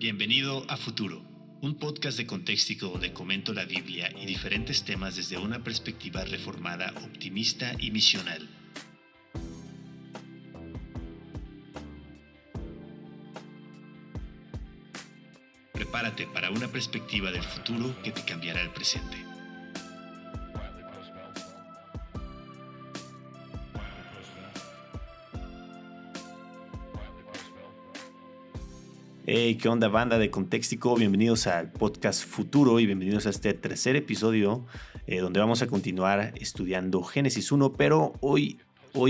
Bienvenido a Futuro, un podcast de Contextico donde comento la Biblia y diferentes temas desde una perspectiva reformada, optimista y misional. Prepárate para una perspectiva del futuro que te cambiará el presente. Hey, ¿qué onda, banda de Contextico? Bienvenidos al podcast Futuro y bienvenidos a este tercer episodio donde vamos a continuar estudiando Génesis 1, pero hoy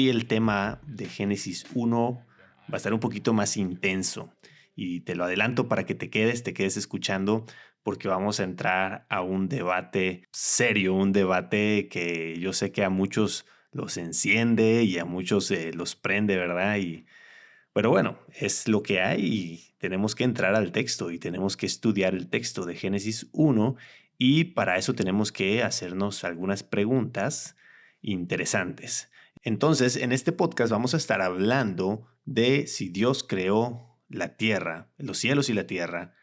el tema de Génesis 1 va a estar un poquito más intenso y te lo adelanto para que te quedes escuchando porque vamos a entrar a un debate serio, un debate que yo sé que a muchos los enciende y a muchos los prende, ¿verdad? Pero bueno, es lo que hay y tenemos que entrar al texto y tenemos que estudiar el texto de Génesis 1 y para eso tenemos que hacernos algunas preguntas interesantes. Entonces, en este podcast vamos a estar hablando de si Dios creó la tierra, los cielos y la tierra,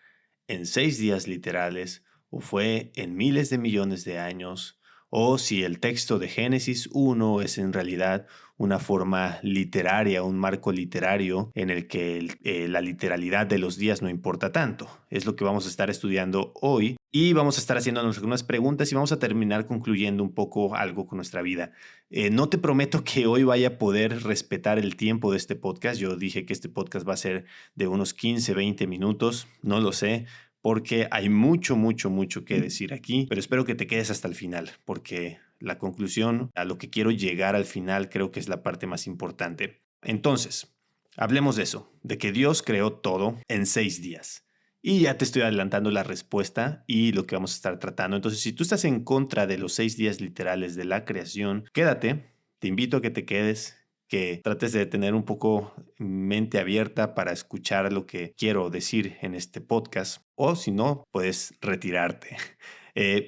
en 6 días literales o fue en miles de millones de años, o si el texto de Génesis 1 es en realidad una forma literaria, un marco literario en el que la literalidad de los días no importa tanto. Es lo que vamos a estar estudiando hoy y vamos a estar haciéndonos algunas preguntas y vamos a terminar concluyendo un poco algo con nuestra vida. No te prometo que hoy vaya a poder respetar el tiempo de este podcast. Yo dije que este podcast va a ser de unos 15, 20 minutos, no lo sé, porque hay mucho que decir aquí, pero espero que te quedes hasta el final, porque la conclusión, a lo que quiero llegar al final, creo que es la parte más importante. Entonces, hablemos de eso, de que Dios creó todo en 6 días. Y ya te estoy adelantando la respuesta y lo que vamos a estar tratando. Entonces, si tú estás en contra de los 6 días literales de la creación, quédate, te invito a que te quedes, que trates de tener un poco mente abierta para escuchar lo que quiero decir en este podcast, o si no, puedes retirarte.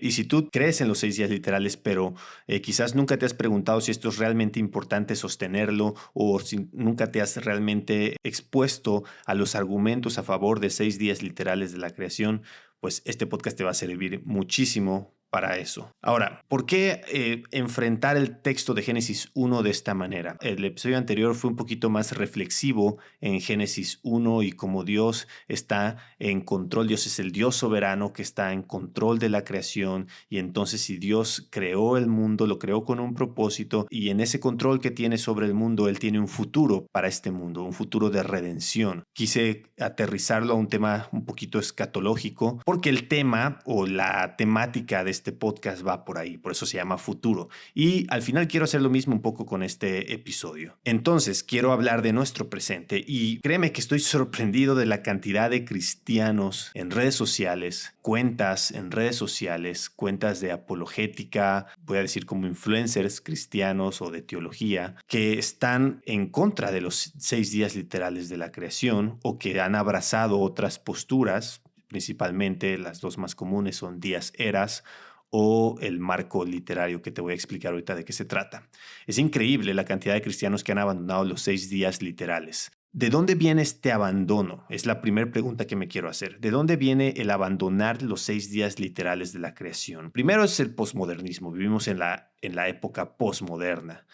Y si tú crees en los 6 días literales, pero quizás nunca te has preguntado si esto es realmente importante sostenerlo o si nunca te has realmente expuesto a los argumentos a favor de 6 días literales de la creación, pues este podcast te va a servir muchísimo para eso. Ahora, ¿por qué enfrentar el texto de Génesis 1 de esta manera? El episodio anterior fue un poquito más reflexivo en Génesis 1 y cómo Dios está en control. Dios es el Dios soberano que está en control de la creación y entonces si Dios creó el mundo, lo creó con un propósito y en ese control que tiene sobre el mundo, Él tiene un futuro para este mundo, un futuro de redención. Quise aterrizarlo a un tema un poquito escatológico porque el tema o la temática de este podcast va por ahí, por eso se llama Futuro. Y al final quiero hacer lo mismo un poco con este episodio. Entonces, quiero hablar de nuestro presente y créeme que estoy sorprendido de la cantidad de cristianos en redes sociales, cuentas en redes sociales, cuentas de apologética, voy a decir como influencers cristianos o de teología, que están en contra de los 6 días literales de la creación o que han abrazado otras posturas. Principalmente las dos más comunes son días eras o el marco literario que te voy a explicar ahorita de qué se trata. Es increíble la cantidad de cristianos que han abandonado los 6 días literales. ¿De dónde viene este abandono? Es la primera pregunta que me quiero hacer. ¿De dónde viene el abandonar los 6 días literales de la creación? Primero es el posmodernismo. Vivimos en la época posmoderna.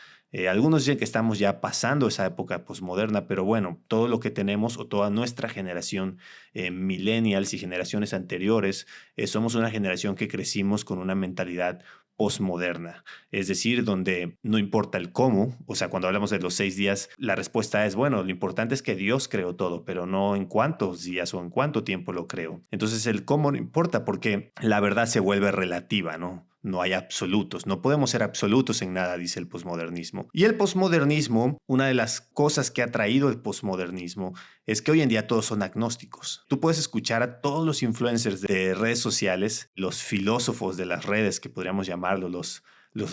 Algunos dicen que estamos ya pasando esa época posmoderna, pero bueno, todo lo que tenemos o toda nuestra generación, millennials y generaciones anteriores, somos una generación que crecimos con una mentalidad posmoderna, es decir, donde no importa el cómo, o sea, cuando hablamos de los 6 días, la respuesta es, bueno, lo importante es que Dios creó todo, pero no en cuántos días o en cuánto tiempo lo creó. Entonces el cómo no importa porque la verdad se vuelve relativa, ¿no? No hay absolutos, no podemos ser absolutos en nada, dice el posmodernismo. Y el posmodernismo, una de las cosas que ha traído el posmodernismo es que hoy en día todos son agnósticos. Tú puedes escuchar a todos los influencers de redes sociales, los filósofos de las redes que podríamos llamarlo, los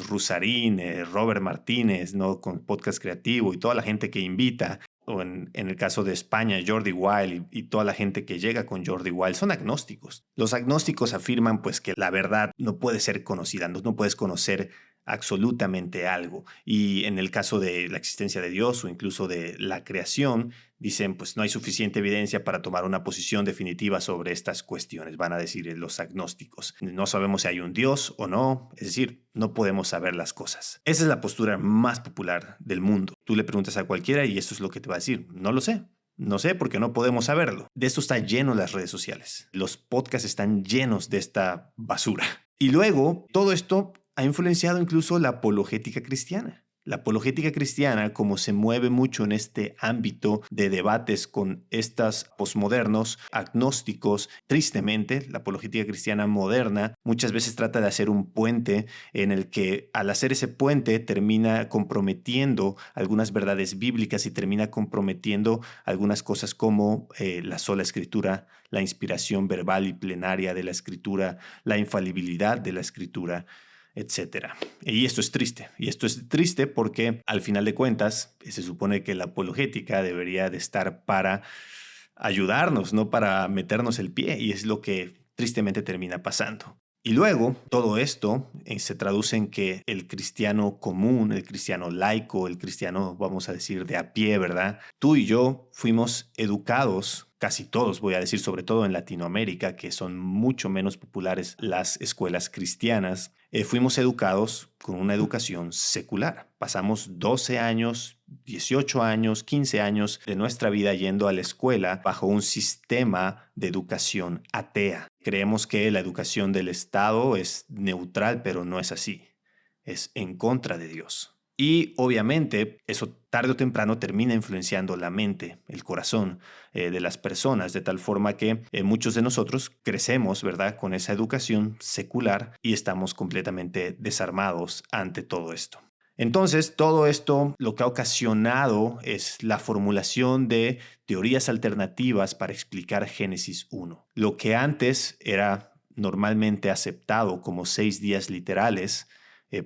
Rusarín, Robert Martínez, ¿no? Con podcast creativo y toda la gente que invita, o en el caso de España, Jordi Wild y toda la gente que llega con Jordi Wild son agnósticos. Los agnósticos afirman pues que la verdad no puede ser conocida, no puedes conocer absolutamente algo. Y en el caso de la existencia de Dios o incluso de la creación, dicen, pues no hay suficiente evidencia para tomar una posición definitiva sobre estas cuestiones, van a decir los agnósticos. No sabemos si hay un Dios o no, es decir, no podemos saber las cosas. Esa es la postura más popular del mundo. Tú le preguntas a cualquiera y eso es lo que te va a decir, no lo sé. No sé porque no podemos saberlo. De esto está lleno las redes sociales. Los podcasts están llenos de esta basura. Y luego, todo esto ha influenciado incluso la apologética cristiana. La apologética cristiana, como se mueve mucho en este ámbito de debates con estos posmodernos, agnósticos, tristemente, la apologética cristiana moderna muchas veces trata de hacer un puente en el que al hacer ese puente termina comprometiendo algunas verdades bíblicas y termina comprometiendo algunas cosas como la sola escritura, la inspiración verbal y plenaria de la escritura, la infalibilidad de la escritura, etcétera. Y esto es triste. Y esto es triste porque al final de cuentas se supone que la apologética debería de estar para ayudarnos, no para meternos el pie. Y es lo que tristemente termina pasando. Y luego todo esto se traduce en que el cristiano común, el cristiano laico, el cristiano, vamos a decir, de a pie, ¿verdad? Tú y yo fuimos educados, casi todos, voy a decir, sobre todo en Latinoamérica, que son mucho menos populares las escuelas cristianas, fuimos educados con una educación secular. Pasamos 12 años, 18 años, 15 años de nuestra vida yendo a la escuela bajo un sistema de educación atea. Creemos que la educación del Estado es neutral, pero no es así. Es en contra de Dios. Y obviamente eso tarde o temprano termina influenciando la mente, el corazón de las personas, de tal forma que muchos de nosotros crecemos, ¿verdad?, con esa educación secular y estamos completamente desarmados ante todo esto. Entonces, todo esto lo que ha ocasionado es la formulación de teorías alternativas para explicar Génesis 1. Lo que antes era normalmente aceptado como 6 días literales,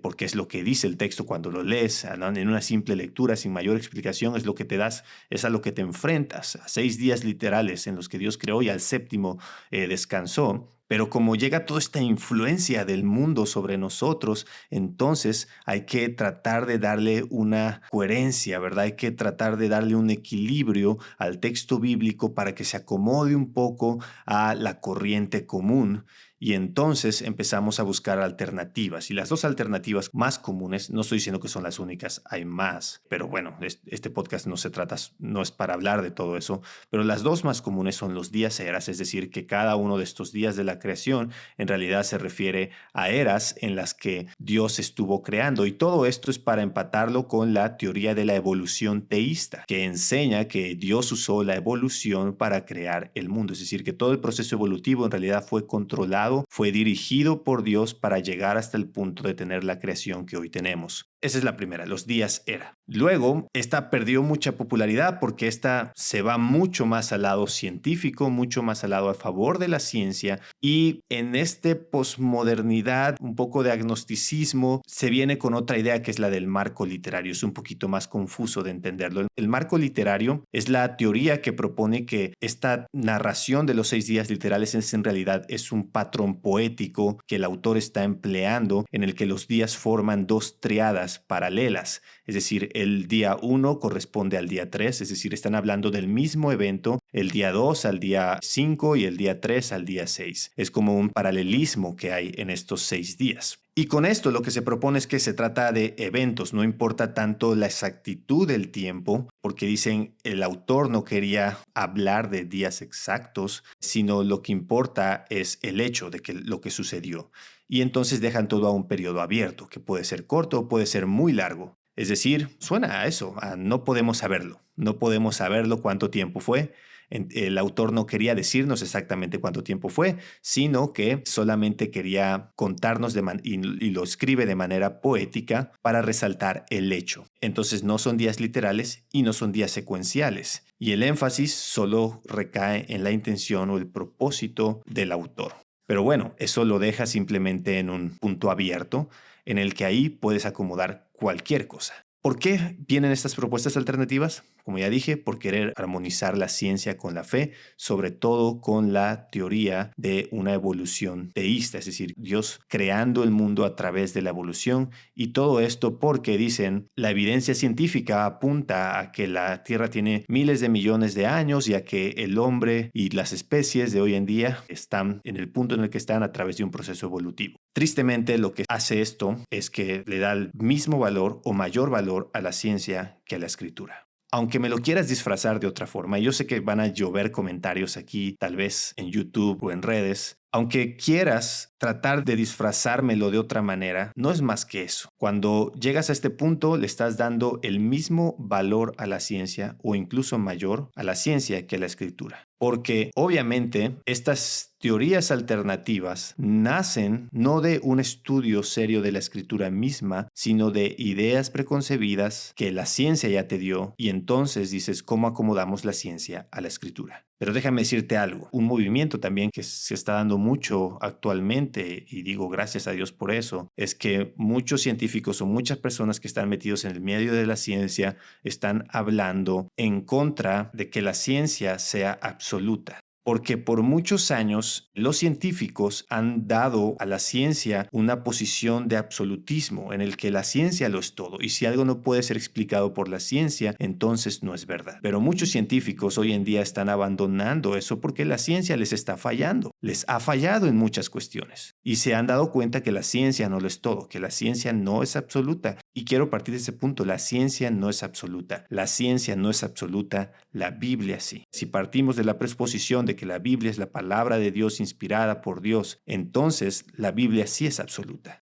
porque es lo que dice el texto cuando lo lees, en una simple lectura sin mayor explicación, es lo que te das, es a lo que te enfrentas, a 6 días literales en los que Dios creó y al séptimo descansó. Pero como llega toda esta influencia del mundo sobre nosotros, entonces hay que tratar de darle una coherencia, ¿verdad? Hay que tratar de darle un equilibrio al texto bíblico para que se acomode un poco a la corriente común. Y entonces empezamos a buscar alternativas. Y las dos alternativas más comunes, no estoy diciendo que son las únicas, hay más. Pero bueno, este podcast no es para hablar de todo eso. Pero las dos más comunes son los días eras, es decir, que cada uno de estos días de la creación en realidad se refiere a eras en las que Dios estuvo creando. Y todo esto es para empatarlo con la teoría de la evolución teísta, que enseña que Dios usó la evolución para crear el mundo. Es decir, que todo el proceso evolutivo en realidad fue controlado, fue dirigido por Dios para llegar hasta el punto de tener la creación que hoy tenemos. Esa es la primera, los días era. Luego, esta perdió mucha popularidad porque esta se va mucho más al lado científico, mucho más al lado a favor de la ciencia, y en este posmodernidad, un poco de agnosticismo, se viene con otra idea que es la del marco literario. Es un poquito más confuso de entenderlo. El marco literario es la teoría que propone que esta narración de los 6 días literales en realidad es un patrón poético que el autor está empleando en el que los días forman dos triadas paralelas, es decir, el día 1 corresponde al día 3, es decir, están hablando del mismo evento, el día 2 al día 5 y el día 3 al día 6. Es como un paralelismo que hay en estos 6 días. Y con esto lo que se propone es que se trata de eventos, no importa tanto la exactitud del tiempo, porque dicen el autor no quería hablar de días exactos, sino lo que importa es el hecho de que lo que sucedió. Y entonces dejan todo a un periodo abierto, que puede ser corto o puede ser muy largo. Es decir, suena a eso, no podemos saberlo. No podemos saberlo cuánto tiempo fue. El autor no quería decirnos exactamente cuánto tiempo fue, sino que solamente quería contarnos y lo escribe de manera poética para resaltar el hecho. Entonces no son días literales y no son días secuenciales. Y el énfasis solo recae en la intención o el propósito del autor. Pero bueno, eso lo deja simplemente en un punto abierto en el que ahí puedes acomodar cualquier cosa. ¿Por qué vienen estas propuestas alternativas? Como ya dije, por querer armonizar la ciencia con la fe, sobre todo con la teoría de una evolución teísta, es decir, Dios creando el mundo a través de la evolución, y todo esto porque dicen la evidencia científica apunta a que la Tierra tiene miles de millones de años y a que el hombre y las especies de hoy en día están en el punto en el que están a través de un proceso evolutivo. Tristemente, lo que hace esto es que le da el mismo valor o mayor valor a la ciencia que a la escritura. Aunque me lo quieras disfrazar de otra forma, y yo sé que van a llover comentarios aquí, tal vez en YouTube o en redes, aunque quieras tratar de disfrazármelo de otra manera, no es más que eso. Cuando llegas a este punto, le estás dando el mismo valor a la ciencia o incluso mayor a la ciencia que a la escritura. Porque obviamente estas teorías alternativas nacen no de un estudio serio de la escritura misma, sino de ideas preconcebidas que la ciencia ya te dio, y entonces dices cómo acomodamos la ciencia a la escritura. Pero déjame decirte algo, un movimiento también que se está dando mucho actualmente, y digo gracias a Dios por eso, es que muchos científicos o muchas personas que están metidos en el medio de la ciencia están hablando en contra de que la ciencia sea absoluta. Porque por muchos años los científicos han dado a la ciencia una posición de absolutismo en el que la ciencia lo es todo, y si algo no puede ser explicado por la ciencia, entonces no es verdad. Pero muchos científicos hoy en día están abandonando eso porque la ciencia les está fallando, les ha fallado en muchas cuestiones y se han dado cuenta que la ciencia no lo es todo, que la ciencia no es absoluta. Y quiero partir de ese punto, la ciencia no es absoluta, la ciencia no es absoluta, la Biblia sí. Si partimos de la presposición de que la Biblia es la palabra de Dios inspirada por Dios, entonces la Biblia sí es absoluta.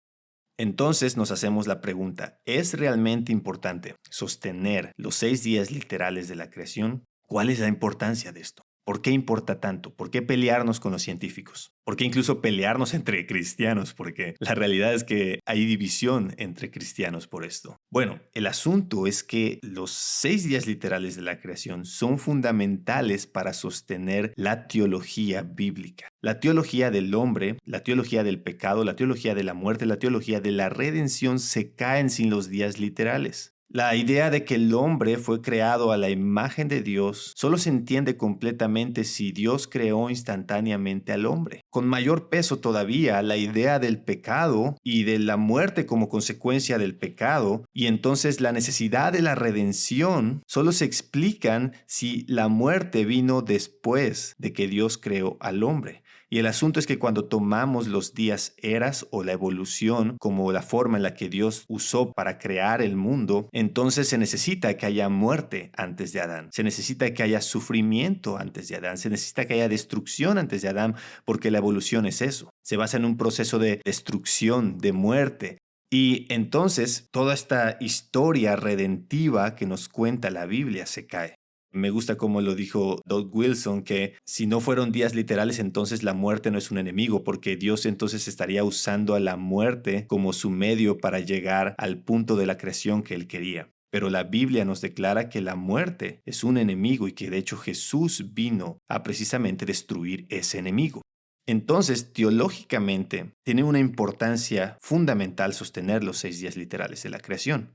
Entonces nos hacemos la pregunta, ¿es realmente importante sostener los 6 días literales de la creación? ¿Cuál es la importancia de esto? ¿Por qué importa tanto? ¿Por qué pelearnos con los científicos? ¿Por qué incluso pelearnos entre cristianos? Porque la realidad es que hay división entre cristianos por esto. Bueno, el asunto es que los 6 días literales de la creación son fundamentales para sostener la teología bíblica. La teología del hombre, la teología del pecado, la teología de la muerte, la teología de la redención se caen sin los días literales. La idea de que el hombre fue creado a la imagen de Dios solo se entiende completamente si Dios creó instantáneamente al hombre. Con mayor peso todavía, la idea del pecado y de la muerte como consecuencia del pecado, y entonces la necesidad de la redención, solo se explican si la muerte vino después de que Dios creó al hombre. Y el asunto es que cuando tomamos los días eras o la evolución como la forma en la que Dios usó para crear el mundo, entonces se necesita que haya muerte antes de Adán. Se necesita que haya sufrimiento antes de Adán. Se necesita que haya destrucción antes de Adán, porque la evolución es eso. Se basa en un proceso de destrucción, de muerte. Y entonces toda esta historia redentiva que nos cuenta la Biblia se cae. Me gusta como lo dijo Doug Wilson, que si no fueron días literales, entonces la muerte no es un enemigo, porque Dios entonces estaría usando a la muerte como su medio para llegar al punto de la creación que él quería. Pero la Biblia nos declara que la muerte es un enemigo y que de hecho Jesús vino a precisamente destruir ese enemigo. Entonces, teológicamente, tiene una importancia fundamental sostener los 6 días literales de la creación.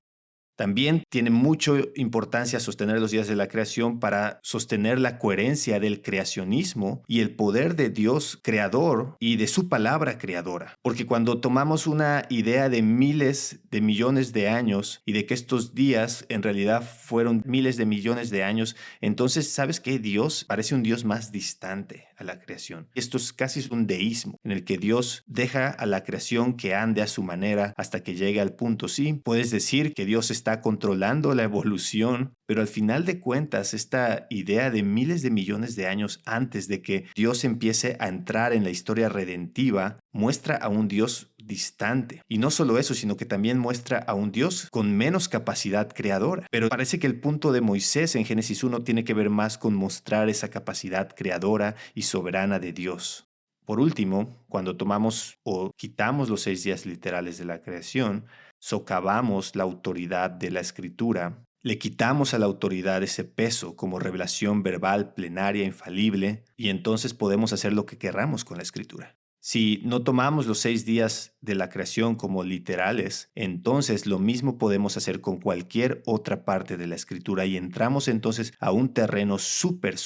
También tiene mucha importancia sostener los días de la creación para sostener la coherencia del creacionismo y el poder de Dios creador y de su palabra creadora. Porque cuando tomamos una idea de miles de millones de años y de que estos días en realidad fueron miles de millones de años, entonces ¿sabes qué? Dios parece un Dios más distante a la creación. Esto es casi un deísmo en el que Dios deja a la creación que ande a su manera hasta que llegue al punto. Sí, puedes decir que Dios está controlando la evolución, pero al final de cuentas esta idea de miles de millones de años antes de que Dios empiece a entrar en la historia redentiva muestra a un Dios distante. Y no solo eso, sino que también muestra a un Dios con menos capacidad creadora. Pero parece que el punto de Moisés en Génesis 1 tiene que ver más con mostrar esa capacidad creadora y soberana de Dios. Por último, cuando tomamos o quitamos los 6 días literales de la creación, socavamos la autoridad de la Escritura, le quitamos a la autoridad ese peso como revelación verbal, plenaria, infalible, y entonces podemos hacer lo que querramos con la Escritura. Si no tomamos los 6 días de la creación como literales, entonces lo mismo podemos hacer con cualquier otra parte de la escritura y entramos entonces a un terreno súper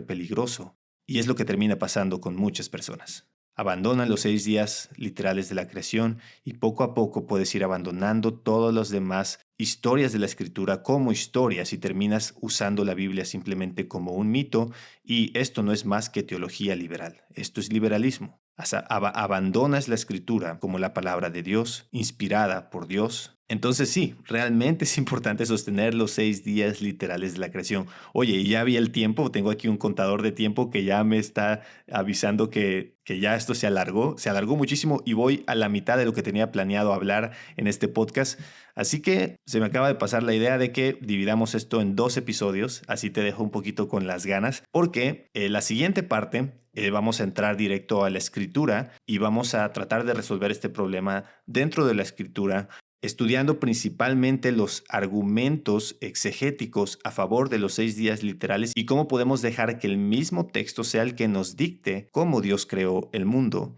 peligroso. Y es lo que termina pasando con muchas personas. Abandonan los 6 días literales de la creación y poco a poco puedes ir abandonando todas las demás historias de la escritura como historias y terminas usando la Biblia simplemente como un mito, y esto no es más que teología liberal, esto es liberalismo. Abandonas la escritura como la palabra de Dios, inspirada por Dios. Entonces sí, realmente es importante sostener los 6 días literales de la creación. Oye, y ya vi el tiempo, tengo aquí un contador de tiempo que ya me está avisando que ya esto se alargó muchísimo y voy a la mitad de lo que tenía planeado hablar en este podcast. Así que se me acaba de pasar la idea de que dividamos esto en 2 episodios, así te dejo un poquito con las ganas, porque la siguiente parte vamos a entrar directo a la escritura y vamos a tratar de resolver este problema dentro de la escritura, estudiando principalmente los argumentos exegéticos a favor de los 6 días literales y cómo podemos dejar que el mismo texto sea el que nos dicte cómo Dios creó el mundo.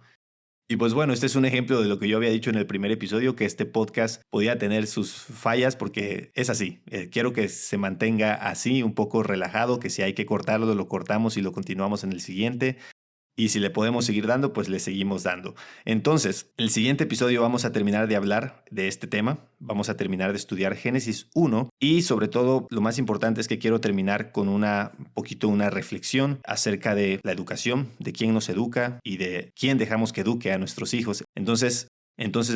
Y pues bueno, este es un ejemplo de lo que yo había dicho en el primer episodio, que este podcast podía tener sus fallas porque es así. Quiero que se mantenga así, un poco relajado, que si hay que cortarlo, lo cortamos y lo continuamos en el siguiente. Y si le podemos seguir dando, pues le seguimos dando. Entonces, el siguiente episodio vamos a terminar de hablar de este tema. Vamos a terminar de estudiar Génesis 1 y sobre todo lo más importante es que quiero terminar con una reflexión acerca de la educación, de quién nos educa y de quién dejamos que eduque a nuestros hijos. Entonces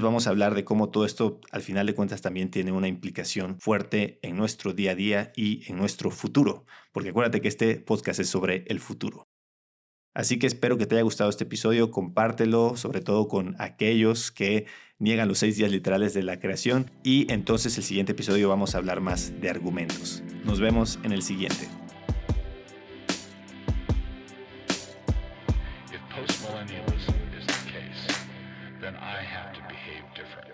vamos a hablar de cómo todo esto al final de cuentas también tiene una implicación fuerte en nuestro día a día y en nuestro futuro. Porque acuérdate que este podcast es sobre el futuro. Así que espero que te haya gustado este episodio, compártelo, sobre todo con aquellos que niegan los 6 días literales de la creación, y entonces el siguiente episodio vamos a hablar más de argumentos. Nos vemos en el siguiente. If postmillennialism is the case, then I have to behave differently.